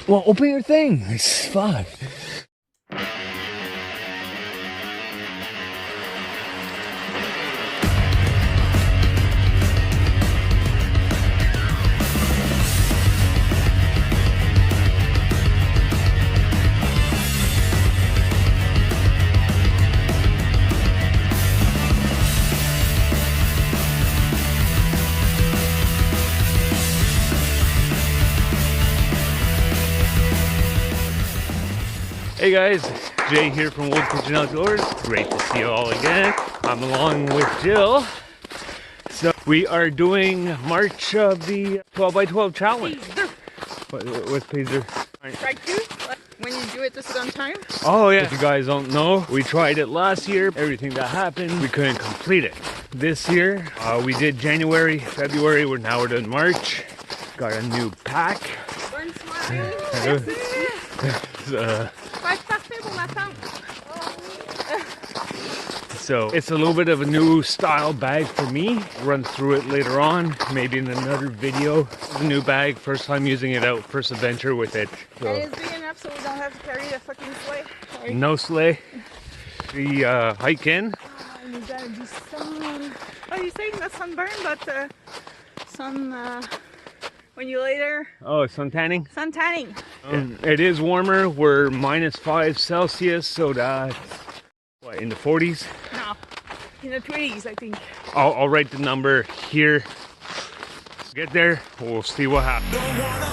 Well, open your thing. It's fun. Hey guys, Jay here from WoodPigeon Outdoors. Great to see you all again. I'm along with Jill. So we are doing March of the 12x12 challenge. What's Pazer? Try to, when you do it the second time. Oh yeah, if you guys don't know, we tried it last year. Everything that happened, we couldn't complete it. This year, we did January, February, now we're doing March. Got a new pack. Burn smile. So it's a little bit of a new style bag for me. Run through it later on, maybe in another video. It's a new bag, first time using it out, first adventure with it. So. And it's big enough so we don't have to carry the fucking sleigh. Sorry. No sleigh. We hike in. Oh, and there's gotta be sun. Oh, you're saying not sunburn, but sun, when you lay there. Oh, sun tanning? Sun tanning. It is warmer. We're -5 Celsius, so that's what, in the 40s? No, in the 20s, I think. I'll write the number here. Get there, we'll see what happens.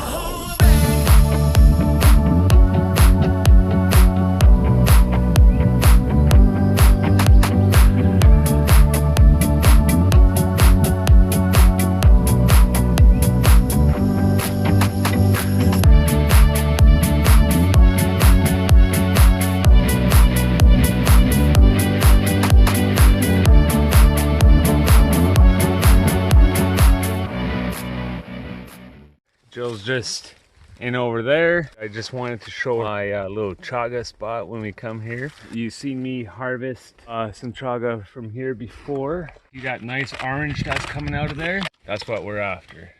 Jill's just in over there. I just wanted to show my little chaga spot when we come here. You've seen me harvest some chaga from here before. You got nice orange that's coming out of there. That's what we're after.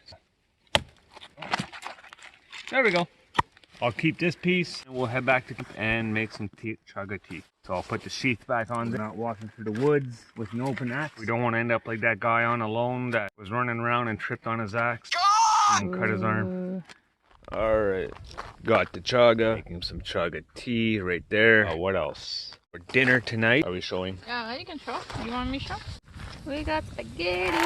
There we go. I'll keep this piece and we'll head back to and make some chaga tea. So I'll put the sheath back on. Not walking through the woods with an open axe. We don't want to end up like that guy on alone that was running around and tripped on his axe and cut his arm. Alright, got the chaga. Making some chaga tea right there. What else? For dinner tonight, are we showing? Yeah, you can show. You want me to show? We got spaghetti.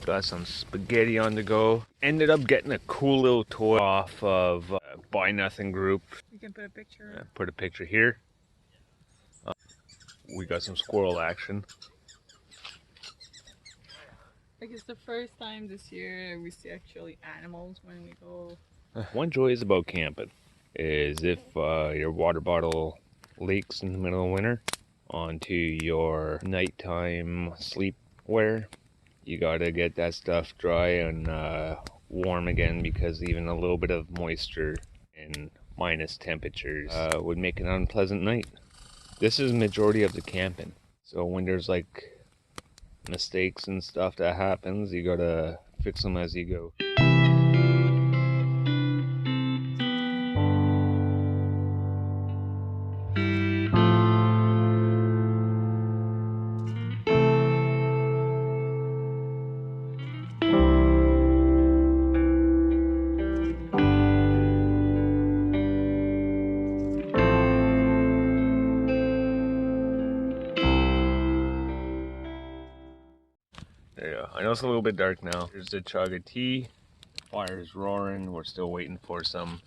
Got some spaghetti on the go. Ended up getting a cool little toy off of Buy Nothing group. You can put a picture. Put a picture here. We got some squirrel action. Like it's the first time this year we see actually animals when we go. One joy is about camping is if your water bottle leaks in the middle of winter onto your nighttime sleepwear, you gotta get that stuff dry and warm again, because even a little bit of moisture in minus temperatures would make an unpleasant night. This is majority of the camping, so when there's like mistakes and stuff that happens, you gotta fix them as you go. Yeah, I know it's a little bit dark now. Here's the chaga tea. Fire's roaring. We're still waiting for some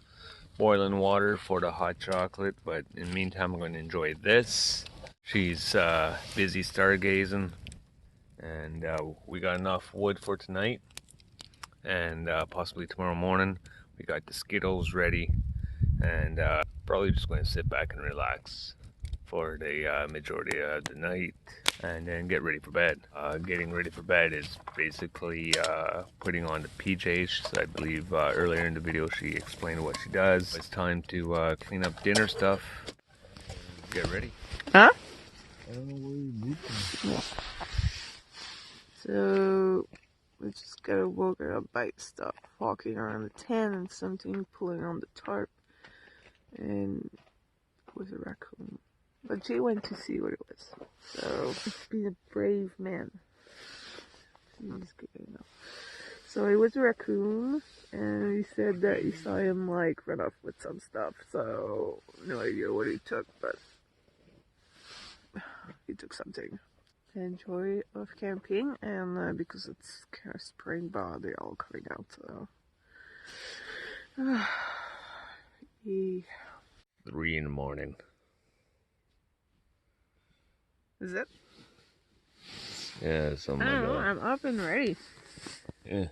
boiling water for the hot chocolate, but in the meantime I'm going to enjoy this. She's busy stargazing, and we got enough wood for tonight, and possibly tomorrow morning. We got the Skittles ready, and probably just going to sit back and relax for the majority of the night, and then get ready for bed. Getting ready for bed is basically putting on the PJs. I believe earlier in the video she explained what she does. It's time to clean up dinner stuff. Get ready. Huh? I don't know where you're moving. So We just got woken up by stuff walking around the tent and something pulling on the tarp, and it was a raccoon. But Jay went to see what it was. So he's been a brave man. He's good enough. So it was a raccoon, and he said that he saw him like run off with some stuff. So no idea what he took, but he took something. Enjoy of camping, and because it's kind of spring, but they're all coming out. So yeah. 3 in the morning. Is it? Yeah, something I like don't know. that. I'm up and ready. Yeah.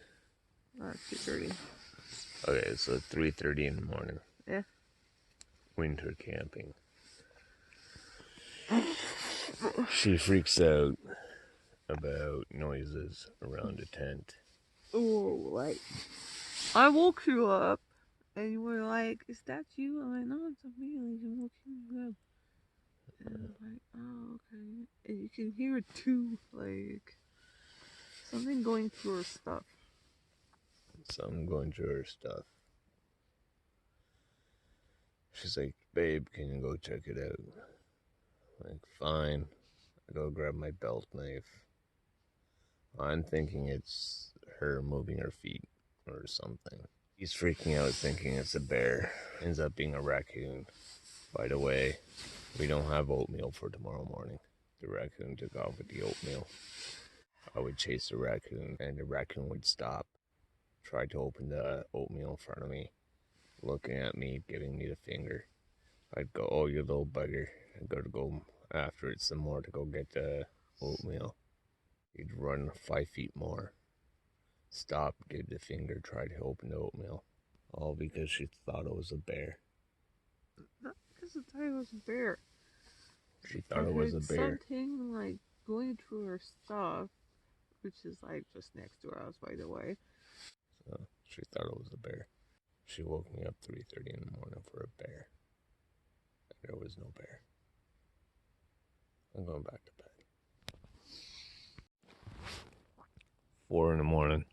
2:30. Okay, so 3:30 in the morning. Yeah. Winter camping. She freaks out about noises around the tent. Oh, like I woke you up, and you were like, "Is that you?" I'm like, "No, it's not me. Like, I'm waking you up." And I'm like, "Oh, okay." And you can hear it too, like something going through her stuff. So I'm going through her stuff. She's like, "Babe, can you go check it out?" I'm like, fine. I go grab my belt knife. I'm thinking it's her moving her feet or something. He's freaking out thinking it's a bear. Ends up being a raccoon. By the way, we don't have oatmeal for tomorrow morning. The raccoon took off with the oatmeal. I would chase the raccoon, and the raccoon would stop, try to open the oatmeal in front of me, looking at me, giving me the finger. I'd go, "Oh, you little bugger." I'd go after it some more to go get the oatmeal. He'd run 5 feet more, stop, give the finger, try to open the oatmeal. All because she thought it was a bear. Not because I thought it was a bear. She thought it was a bear. Something like going through her stuff, which is like just next to our house, by the way. So she thought it was a bear. She woke me up 3:30 in the morning for a bear. And there was no bear. I'm going back to bed. 4 in the morning.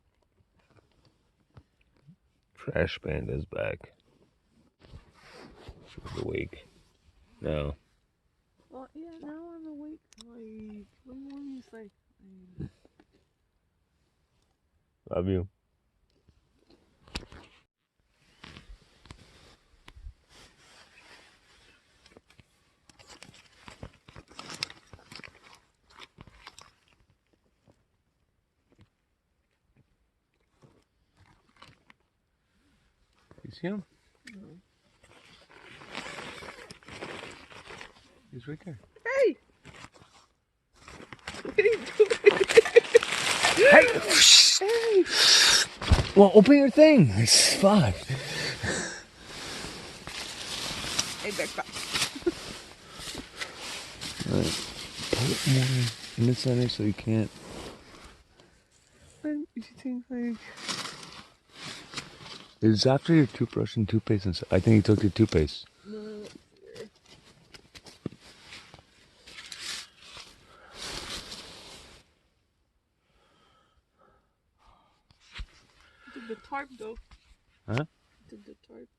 Trash Panda's back. She's awake. No. Well, yeah, now I'm awake. Like, what morning is like? Love you. You see him? No. He's right there. Hey! What are you doing? Hey! Hey! Well, open your thing. It's fine. Hey, back up. Alright. Put it more in the center so you can't. You think like? It's after your toothbrush and toothpaste and stuff. I think he took your toothpaste. No. Took the tarp though. Huh? Took the tarp.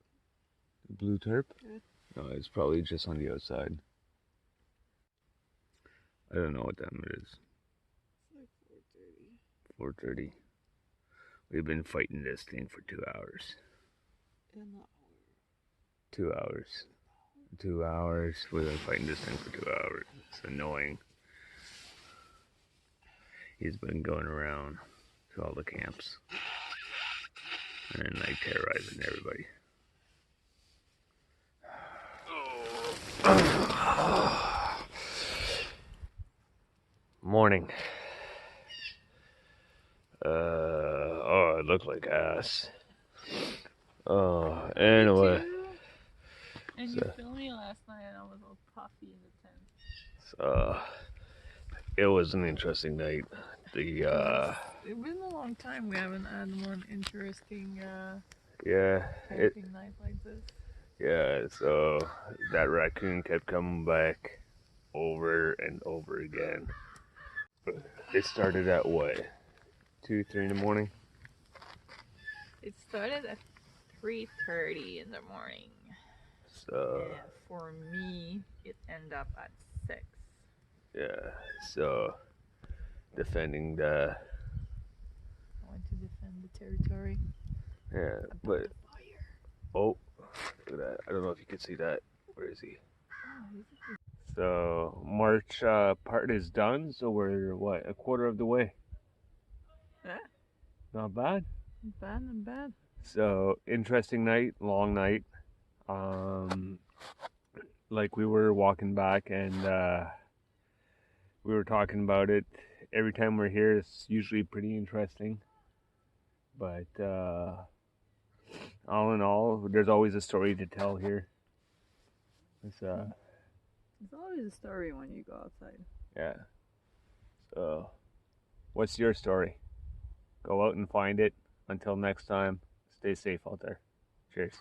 The blue tarp? Yeah. No, it's probably just on the outside. I don't know what time it is. It's like 4:30. 4:30. We've been fighting this thing for 2 hours. An hour. 2 hours. 2 hours. We've been fighting this thing for 2 hours. It's annoying. He's been going around to all the camps and like terrorizing everybody. Morning. Oh, it looked like ass. Oh, anyway. And you filmed me last night, and I was all puffy in the tent. So, it was an interesting night. It's been a long time we haven't had one interesting camping night like this. Yeah, so that raccoon kept coming back over and over again. It started at what? 2, 3 in the morning. It started at 3:30 in the morning. So And for me, it ended up at 6. yeah, so defending the I want to defend the territory. yeah, About but the fire. oh, look at that! I don't know if you can see that. Where is he? Oh, So March part is done. So we're what, a quarter of the way. yeah, Not bad. not bad, not bad. So interesting night, long night. Um, like we were walking back and we were talking about it. Every time we're here, it's usually pretty interesting. But all in all, there's always a story to tell here. It's There's always a story when you go outside. yeah. So, what's your story? Go out and find it. Until next time, stay safe out there. Cheers.